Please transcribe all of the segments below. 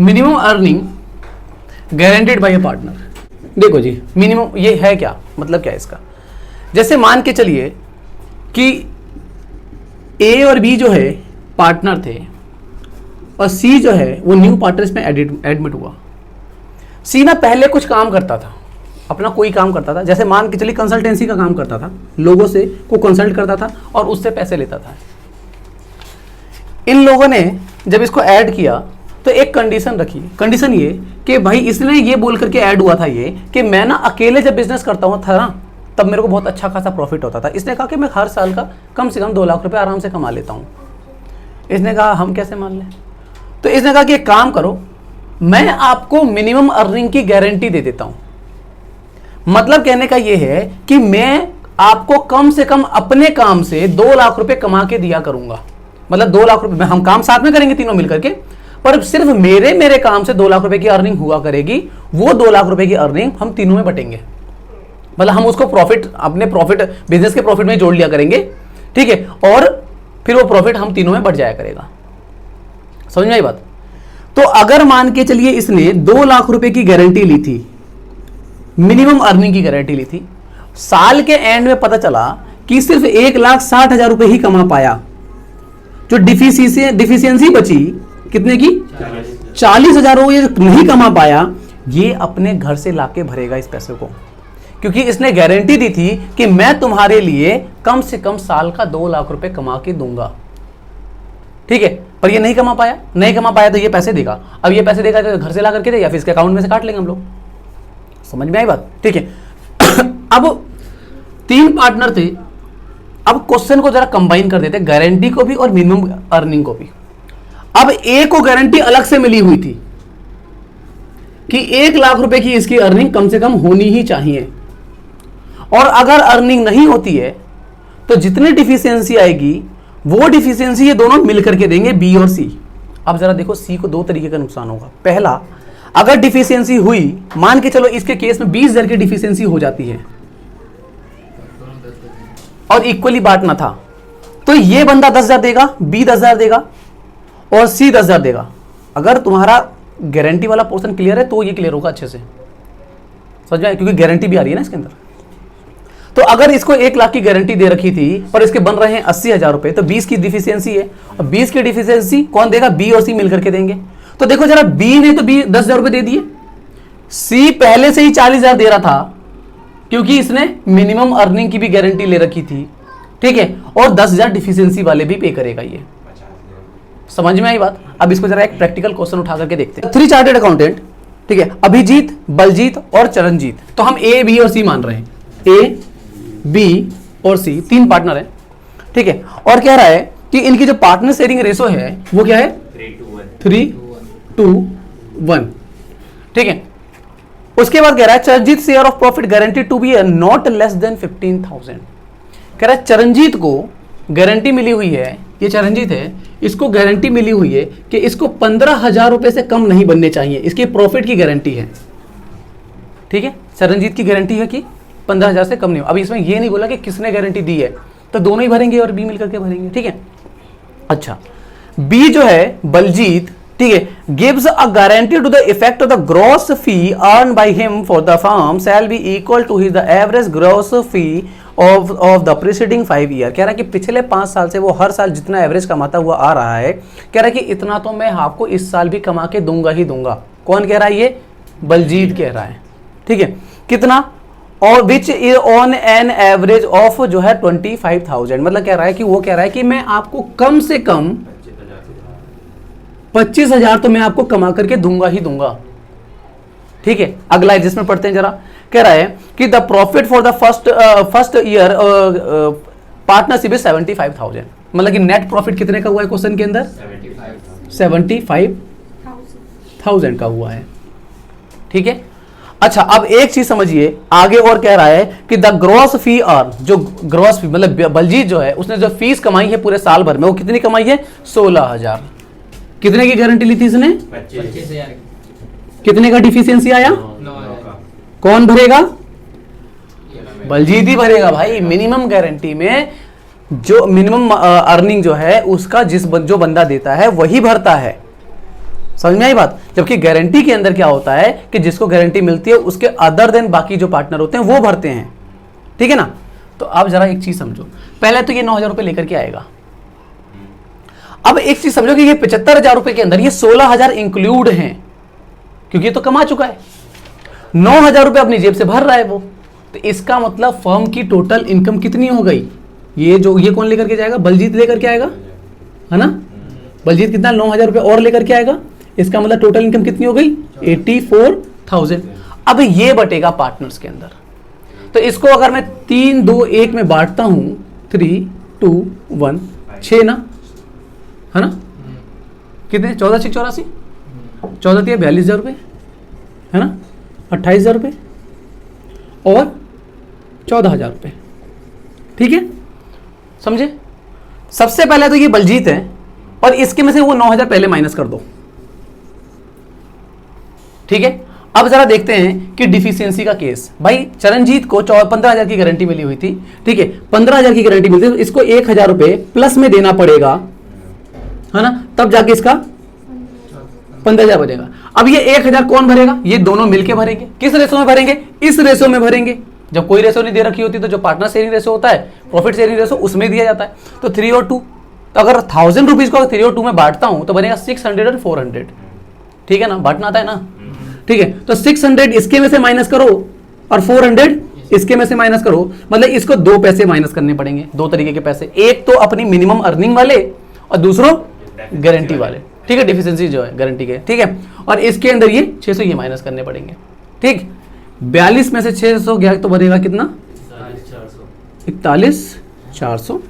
Minimum earning guaranteed bye ए partner. देखो जी, minimum ये है क्या, मतलब क्या है इसका। जैसे मान के चलिए कि ए और बी जो है पार्टनर थे और सी जो है वो न्यू पार्टनर्स में एडमिट हुआ। सी ना पहले कुछ काम करता था, अपना कोई काम करता था, जैसे मान के चलिए कंसल्टेंसी का काम करता था, लोगों से को कंसल्ट करता था और उससे पैसे लेता था। इन लोगों ने जब इसको ऐड किया तो एक कंडीशन रखी, कंडीशन ये कि भाई इसने ये बोल करके ऐड हुआ था ये कि मैं ना अकेले जब बिजनेस करता हूँ था ना तब मेरे को बहुत अच्छा खासा प्रॉफिट होता था। इसने कहा कि मैं हर साल का कम से कम 2 लाख रुपए आराम से कमा लेता हूँ। इसने कहा हम कैसे मान लें, तो इसने कहा कि एक काम करो, मैं आपको मिनिमम अर्निंग की गारंटी दे देता हूँ। मतलब कहने का यह है कि मैं आपको कम से कम अपने काम से 2 लाख रुपए कमा के दिया करूंगा। मतलब 2 लाख रुपए, हम काम साथ में करेंगे तीनों मिलकर के, पर सिर्फ मेरे काम से 2 लाख रुपए की अर्निंग हुआ करेगी। वो 2 लाख रुपए की अर्निंग हम तीनों में बटेंगे। मतलब हम उसको प्रॉफिट, अपने प्रॉफिट, बिजनेस के प्रॉफिट में जोड़ लिया करेंगे, ठीक है, और फिर वो प्रॉफिट हम तीनों में बढ़ जाया करेगा। समझ में आई बात। तो अगर मान के चलिए इसने 2 लाख रुपए की गारंटी ली थी, मिनिमम अर्निंग की गारंटी ली थी, साल के एंड में पता चला कि सिर्फ 1,60,000 रुपए ही कमा पाया। जो डिफिशियंसी बची कितने की, 40,000 ये नहीं कमा पाया, ये अपने घर से लाके भरेगा इस पैसे को, क्योंकि इसने गारंटी दी थी कि मैं तुम्हारे लिए कम से कम साल का 2 लाख रुपए कमा के दूंगा। ठीक है, पर ये नहीं कमा पाया तो ये पैसे देगा। अब ये पैसे देगा घर से ला करके दे या फिर इसके अकाउंट में से काट लेंगे हम लोग। समझ में आई बात, ठीक है। अब 3 पार्टनर थे, अब क्वेश्चन को जरा कंबाइन कर देते, गारंटी को भी और मिनिमम अर्निंग को भी। अब ए को गारंटी अलग से मिली हुई थी कि 1 लाख रुपए की इसकी अर्निंग कम से कम होनी ही चाहिए, और अगर अर्निंग नहीं होती है तो जितनी डिफिशियंसी आएगी वो डिफिशियंसी ये दोनों मिलकर के देंगे, बी और सी। अब जरा देखो, सी को 2 तरीके का नुकसान होगा। पहला, अगर डिफिशियंसी हुई, मान के चलो इसके केस में 20,000 की डिफिशियंसी हो जाती है और इक्वली बांटना था, तो ये बंदा 10,000 देगा, बी 10,000 देगा और सी 10,000 देगा। अगर तुम्हारा गारंटी वाला पोर्शन क्लियर है तो ये क्लियर होगा अच्छे से, समझ में, क्योंकि गारंटी भी आ रही है ना इसके अंदर। तो अगर इसको 1 लाख की गारंटी दे रखी थी पर इसके बन रहे हैं 80,000 रुपए, तो 20 की डिफिशियंसी है, और 20 की डिफिशियंसी कौन देगा, बी और सी मिलकर के देंगे। तो देखो जरा, बी ने तो 10,000 रुपए दे दिए, सी पहले से ही 40,000 दे रहा था क्योंकि इसने मिनिमम अर्निंग की भी गारंटी ले रखी थी, ठीक है, और 10,000 डिफिशियंसी वाले भी पे करेगा ये। समझ में आई बात। अब इसको जरा एक प्रैक्टिकल क्वेश्चन उठा करके देखते हैं। 3 चार्टेड अकाउंटेंट, ठीक है, अभिजीत, बलजीत और चरणजीत। तो हम ए, बी और सी मान रहे हैं, ए, बी और सी 3 पार्टनर हैं, ठीक है, और कह रहा है कि इनकी जो पार्टनर शेयरिंग रेशो है वो क्या है, 3:1, ठीक है। उसके बाद कह रहा है Charanjit share of profit guarantee to be not less than 15,000। कह रहा है चरणजीत को गारंटी मिली हुई है, ये चरणजीत है, इसको गारंटी मिली हुई है कि इसको 15,000 रुपए से कम नहीं बनने चाहिए, इसकी प्रॉफिट की गारंटी है, ठीक है। चरणजीत की गारंटी है कि 15,000 से कम नहीं हो। अब इसमें ये नहीं बोला कि किसने गारंटी दी है, तो दोनों ही भरेंगे और बी मिलकर के भरेंगे, ठीक है। अच्छा, बी जो है बलजीत, ठीक है, gives a guarantee to the effect of the gross fee earn by him for the firm shall be equal to his the average gross fee of the preceding 5 year. कह रहा है कि पिछले 5 साल से वो हर साल जितना एवरेज कमाता हुआ आ रहा है, कह रहा है कि इतना तो मैं आपको इस साल भी कमा के दूंगा ही दूंगा। कौन कह रहा है, ये बलजीत कह रहा है, ठीक है। कितना, और which is on an average of जो है 25,000। मतलब कह रहा है कि वो कह रहा है कि मैं आपको कम से कम 25,000 तो मैं आपको कमा करके दूंगा ही दूंगा, ठीक है। अगला जिसमें पढ़ते हैं जरा, कह रहा है कि the profit for the first year partnership is 75,000। मतलब कि नेट प्रॉफिट कितने का हुआ है क्वेश्चन के अंदर, 75,000 का हुआ है, ठीक है। अच्छा, अब एक चीज समझिए आगे, और कह रहा है कि द ग्रॉस फी अर्न, जो ग्रॉस फी मतलब बलजीत जो है उसने जो फीस कमाई है पूरे साल भर में, वो कितनी कमाई है, 16,000। कितने की गारंटी ली थी इसने, 25,000। कितने का डिफिशियंसी आया, कौन भरेगा, बलजीत ही भरेगा भाई। मिनिमम गारंटी में जो मिनिमम अर्निंग जो है उसका जो बंदा देता है वही भरता है। समझ में आई बात। जबकि गारंटी के अंदर क्या होता है कि जिसको गारंटी मिलती है उसके अदर देन बाकी जो पार्टनर होते हैं वो भरते हैं, ठीक है ना। तो आप जरा एक चीज समझो, पहले तो ये 9,000 रुपए लेकर के आएगा। अब एक चीज समझो कि ये 75,000 रुपए के अंदर ये 16,000 इंक्लूड हैं, क्योंकि ये तो कमा चुका है, 9,000 रुपए अपनी जेब से भर रहा है वो। तो इसका मतलब फर्म की टोटल इनकम कितनी हो गई, ये कौन लेकर के जाएगा, बलजीत लेकर के आएगा, है ना। बलजीत कितना 9,000 रुपए और लेकर के आएगा, इसका मतलब टोटल इनकम कितनी हो गई 84,000। अब ये बटेगा पार्टनर्स के अंदर। तो इसको अगर मैं 3, 2, 1 में बांटता हूं, 3, 2, 1, 6 ना, है ना। कितने 14 6 84, 14 3 42,000 रुपए, है ना, 28,000 रुपए और 14,000 रुपए, ठीक है, समझे। सबसे पहले तो ये बलजीत है और इसके में से वो 9,000 पहले माइनस कर दो, ठीक है। अब जरा देखते हैं कि डिफिशियंसी का केस। भाई चरणजीत को 15,000 की गारंटी मिली हुई थी, ठीक है, 15,000 की गारंटी मिलती है, तो इसको 1,000 रुपए प्लस में देना पड़ेगा, है ना, तब जाके इसका 15,000 बचेगा। अब ये 1,000 कौन भरेगा, ये दोनों मिलके भरेंगे। किस रेशो में भरेंगे, इस रेशो में भरेंगे। जब कोई रेशो नहीं दे रखी होती तो जो पार्टनर शेयरिंग रेशो होता है, प्रॉफिट शेयरिंग रेशो, उसमें दिया जाता है। तो 3 और 2, तो अगर 1,000 रुपीज को 3 और 2 में बांटता हूं तो बनेगा 600 और 400, ठीक है ना, बांटना आता है ना, ठीक है। तो 600 इसके में से माइनस करो और 400 इसके में से माइनस करो, मतलब इसको 2 पैसे माइनस करने पड़ेंगे, 2 तरीके के पैसे, एक तो अपनी मिनिमम अर्निंग वाले और दूसरों गारंटी वाले, ठीक है, डिफिशियंसी जो है गारंटी के, ठीक है। और इसके अंदर ये 600 ये माइनस करने पड़ेंगे, ठीक। 42 में से 600 गया तो बनेगा कितना 41,400,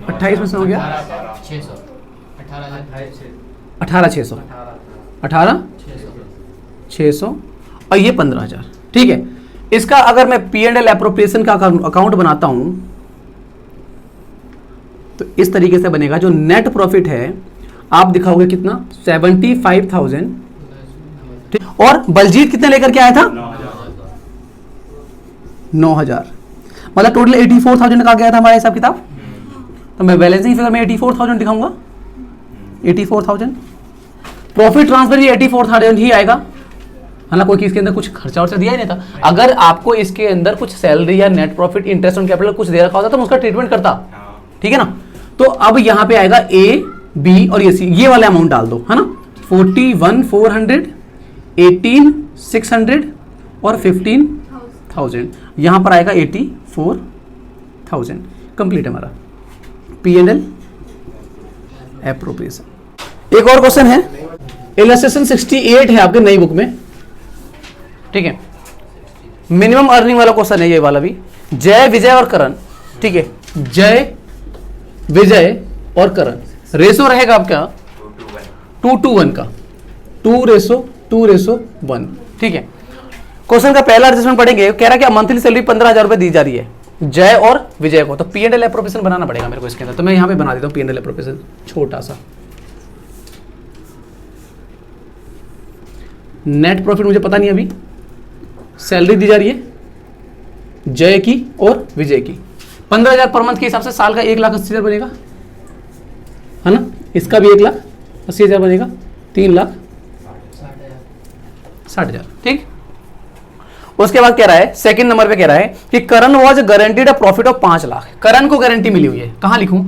28 में से हो गया 18,600, 18,600 और ये 15,000, ठीक है। इसका अगर मैं P&L एप्रोप्रिएशन का अकाउंट बनाता हूं तो इस तरीके से बनेगा। जो नेट प्रॉफिट है आप दिखाओगे कितना 75,000, ठीक। और बलजीत कितने लेकर के आया था 9,000, मतलब टोटल 84,000 का गया था हमारा हिसाब किताब। तो मैं बैलेंसिंग फिगर में 84,000 दिखाऊंगा, 84,000। प्रॉफिट ट्रांसफर भी 84,000 ही आएगा, हालांकि कोई इसके अंदर कुछ खर्चा वर्चा दिया ही नहीं था। अगर आपको इसके अंदर कुछ सैलरी या net profit, interest on capital कुछ दे रखा होता तो मैं उसका ट्रीटमेंट करता, ठीक है ना। तो अब यहां पे आएगा A, B और ये C, ये वाला अमाउंट डाल दो, है ना। 41,400, 18,600 और 15,000, यहां पर आएगा 84,000। कंप्लीट है हमारा P&L एप्रोप्रिएशन। एक और क्वेश्चन है, इलस्ट्रेशन 68 है आपके नई बुक में, ठीक है। मिनिमम अर्निंग वाला क्वेश्चन है ये वाला भी। जय, विजय और करण, ठीक है, जय, विजय और करण, रेशो रहेगा आपका 2:1 का, 2:1, ठीक है। क्वेश्चन का पहला एडजस्टमेंट पढ़ेंगे, कह रहा है कि मंथली सैलरी 15,000 रुपए दी जा रही है जय और विजय को। तो P&L एप्रोप्रिएशन बनाना पड़ेगा मेरे को इसके अंदर, तो मैं यहां पे बना देता हूं P&L एप्रोप्रिएशन छोटा सा। नेट प्रॉफिट मुझे पता नहीं, अभी सैलरी दी जा रही है जय की और विजय की, 15,000 पर मंथ के हिसाब से साल का 1,80,000 बनेगा, है ना। इसका भी 1,80,000 बनेगा, 3,60,000, ठीक। उसके बाद कह रहा है सेकंड नंबर पे कह रहा है कि Karan was guaranteed a profit of 5 lakh. Karan को गारंटी मिली हुई है, कहां लिखूं,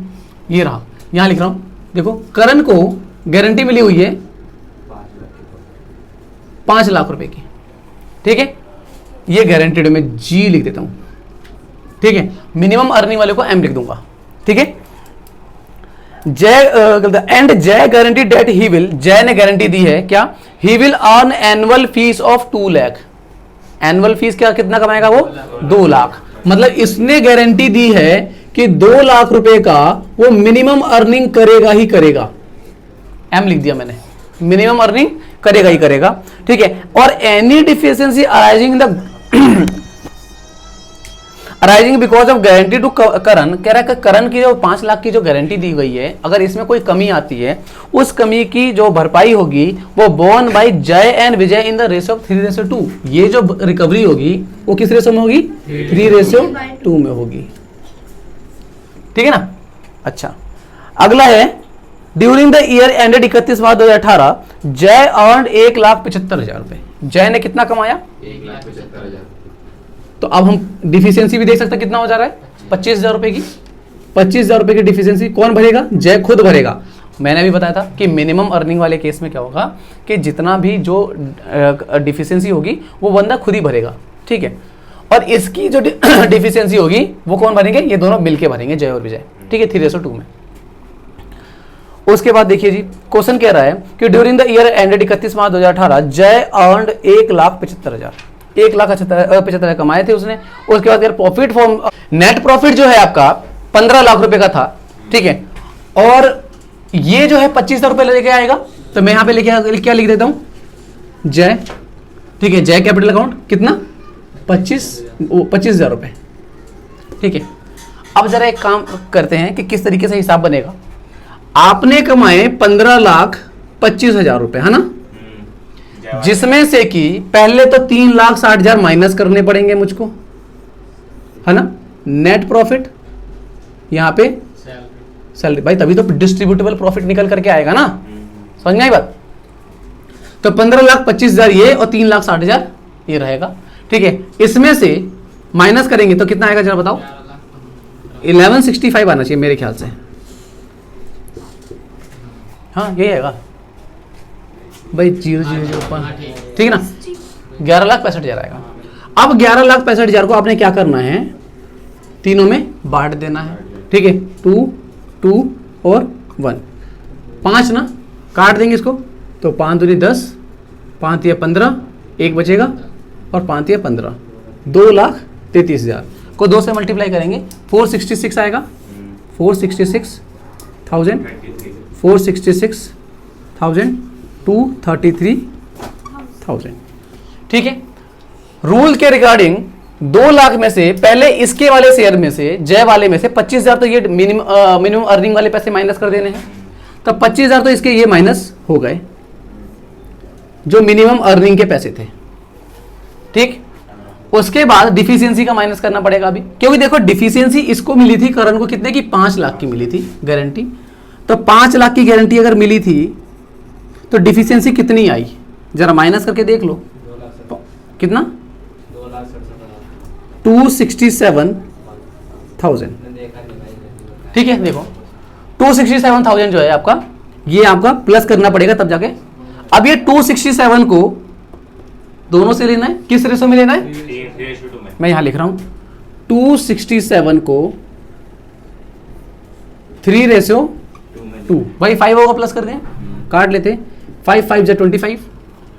ये रहा, यहां लिख रहा हूं, देखो करण को गारंटी मिली हुई है 5 लाख रुपए की, ठीक है। ये गारंटीड में G लिख देता हूं, ठीक है। मिनिमम अर्निंग वाले को M लिख दूंगा, ठीक है। जय एंड जय गारंटी डेट ही विल, जय ने गारंटी दी है क्या, he will earn annual fees of 2 lakh. Annual fees क्या कितना कमाएगा वो 2 लाख, मतलब इसने गारंटी दी है कि 2 लाख रुपए का वो मिनिमम अर्निंग करेगा ही करेगा। M लिख दिया मैंने, मिनिमम अर्निंग करेगा ही करेगा, ठीक है। और any deficiency arising because of guarantee to Karan, कह रहा है करण की जो 5 लाख की जो गारंटी दी गई है, अगर इसमें कोई कमी आती है उस कमी की जो भरपाई होगी वो बोर्न बाय जय and Vijay in the ratio of 3:2। ये जो रिकवरी होगी वो किस रेशियो में होगी 3:2 में होगी, ठीक है ना। अच्छा, अगला है ड्यूरिंग द ईयर एंडेड 31/12/2018 जय अर्न 1,75,000 रुपए। जय ने कितना कमाया? 1,75,000। तो अब हम डिफिशियंसी भी देख सकते हैं कितना हो जा रहा है, 25,000 रुपए की। 25,000 रुपए की डिफिशियंसी कौन भरेगा? जय खुद भरेगा। मैंने अभी बताया था कि मिनिमम अर्निंग वाले केस में क्या होगा कि जितना भी जो डिफिशियंसी होगी वो बंदा खुद ही भरेगा, ठीक है। और इसकी जो डिफिशियंसी होगी वो कौन भरेंगे? ये दोनों मिलके भरेंगे, जय और विजय, ठीक है, 3:2 में। उसके बाद देखिए जी, क्वेश्चन कह रहा है कि ड्यूरिंग द ईयर एंडेड 31/मार्च 2018 जय अर्नड 1,75,000, 1,75,000 कमाए थे उसने। उसके बाद यार प्रॉफिट फॉर्म, नेट प्रॉफिट जो है आपका 15 लाख रुपए का था, ठीक है। और ये जो है 25,000 रुपए लेके आएगा, तो मैं यहां पे क्या लिख देता हूं? जय, ठीक है, जय कैपिटल अकाउंट कितना? 25,000 रुपए, ठीक है। अब जरा एक काम करते हैं कि किस तरीके से हिसाब बनेगा। आपने कमाए 15,25,000 रुपए, है ना, जिसमें से कि पहले तो 3,60,000 माइनस करने पड़ेंगे मुझको, है ना। नेट प्रॉफिट यहां पे सैलरी, भाई तभी तो डिस्ट्रीब्यूटेबल प्रॉफिट निकल करके आएगा ना, समझ में आई बात। तो 15,25,000 ये और 3,60,000 ये रहेगा, ठीक है। इसमें से माइनस करेंगे तो कितना आएगा जरा बताओ? 1165 आना चाहिए मेरे ख्याल से, हाँ यही आएगा भाई, 0,005, ठीक है ना। 11,65,000 आएगा। अब 11,65,000 को आपने क्या करना है? तीनों में बांट देना है, ठीक है। 2, 2 और 1, 5 ना, काट देंगे इसको तो 5 दूनी 10, 5 या 15, एक बचेगा और 5 या 15, 2,33,000 को 2 से मल्टीप्लाई करेंगे 466 आएगा, 466,000, 466,000, 233,000, ठीक है। रूल के रिगार्डिंग 2 लाख में से पहले इसके वाले शेयर में से, जय वाले में से 25,000 तो ये मिनिमम अर्निंग वाले पैसे माइनस कर देने हैं, तो 25,000 तो इसके ये माइनस हो गए जो मिनिमम अर्निंग के पैसे थे, ठीक। उसके बाद डिफिशियंसी का माइनस करना पड़ेगा अभी, क्योंकि देखो डिफिशियंसी इसको मिली थी करण को कितने की? 5 लाख की मिली थी गारंटी। तो 5 लाख की गारंटी अगर मिली थी तो डिफिशियंसी कितनी आई जरा माइनस करके देख लो, कितना? 267,000, ठीक है। देखो 267,000 जो है आपका, ये आपका प्लस करना पड़ेगा तब जाके। अब ये 267 को दोनों से लेना है, किस रेशो में लेना है? मैं यहां लिख रहा हूं 267 को 3:2, भाई 5 होगा, प्लस कर दें, काट लेते, 5 5 जा 25,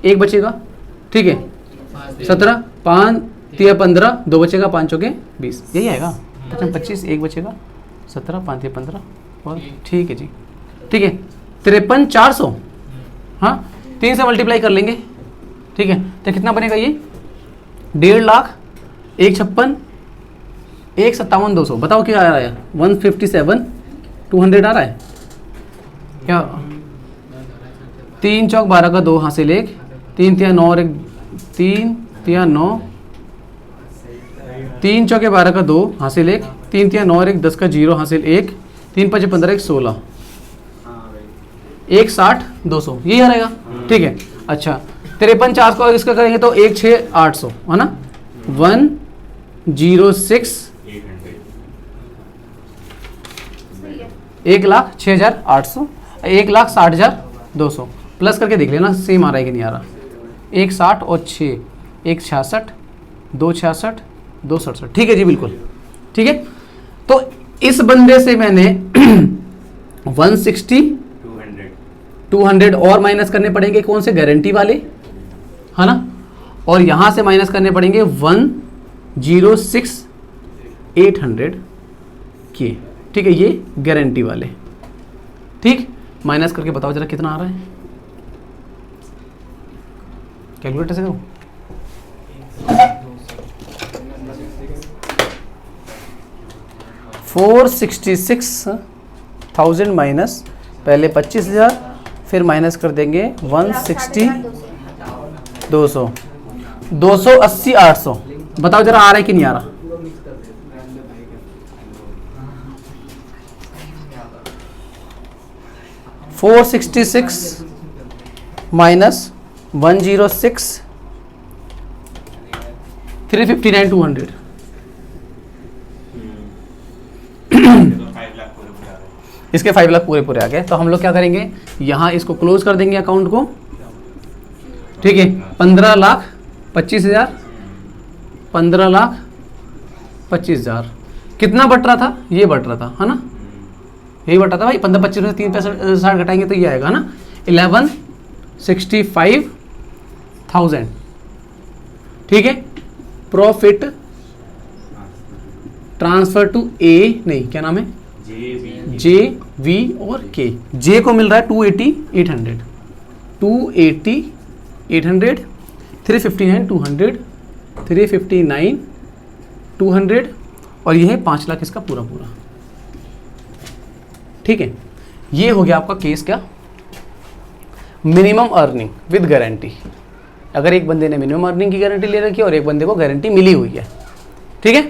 एक बचेगा, ठीक है। 17, 5 3 15, 2 बचेगा, 5 चौके 20, यही आएगा। अच्छा 25, एक बचेगा, 17 5 15 और ठीक है जी, ठीक है। 53,400, हाँ 3 से मल्टीप्लाई कर लेंगे, ठीक है। तो कितना बनेगा ये? 1.5 लाख, 156, 157,200, बताओ क्या आ रहा है? 157,200 आ रहा है क्या? 3 चौक 12 का 2 हासिल 1, 3 तिया 9 और 1 3 तिया 9, 3 चौके 12 का 2 हासिल 1, 3 तिया 9 और 1 10 का 0 हासिल 1, 3 5 15 1 16, 160,200 यही आ रहेगा, ठीक है। अच्छा 53,400 को इसका करेंगे तो 16,800 है ना, 106, 1,06,800, 1,60,200 प्लस करके देख लेना सेम आ रहा है कि नहीं आ रहा। 160 और 6, 166, 266, 267, ठीक है जी, बिल्कुल ठीक है। तो इस बंदे से मैंने 160, 200 और माइनस करने पड़ेंगे, कौन से? गारंटी वाले, है ना। और यहां से माइनस करने पड़ेंगे 106,800 के, ठीक है, ये गारंटी वाले, ठीक। माइनस करके बताओ जरा कितना आ रहा है, कैलकुलेटर से करो। 466,000 माइनस पहले 25,000, फिर माइनस कर देंगे 160,200, 280,800, बताओ जरा आ रहा है कि नहीं आ रहा? 466 माइनस 106 359 200 इसके 5 लाख पूरे आ गए। तो हम लोग क्या करेंगे, यहाँ इसको क्लोज कर देंगे अकाउंट को, ठीक है। 15,25,000 15,25,000 कितना बट रहा था, ये बट रहा था, है ना, यही बटा था भाई। 15-25 में 3 घटाएंगे तो ये आएगा ना 11,65,000, ठीक है। प्रॉफिट ट्रांसफर टू ए, नहीं क्या नाम है, जे वी और के। जे को मिल रहा है 280,800 280,800 359,200 359,200 और ये है 5 लाख इसका पूरा, ठीक है। ये हो गया आपका केस क्या, मिनिमम अर्निंग विद गारंटी। अगर एक बंदे ने मिनिमम अर्निंग की गारंटी ले रखी है और एक बंदे को गारंटी मिली हुई है, ठीक है।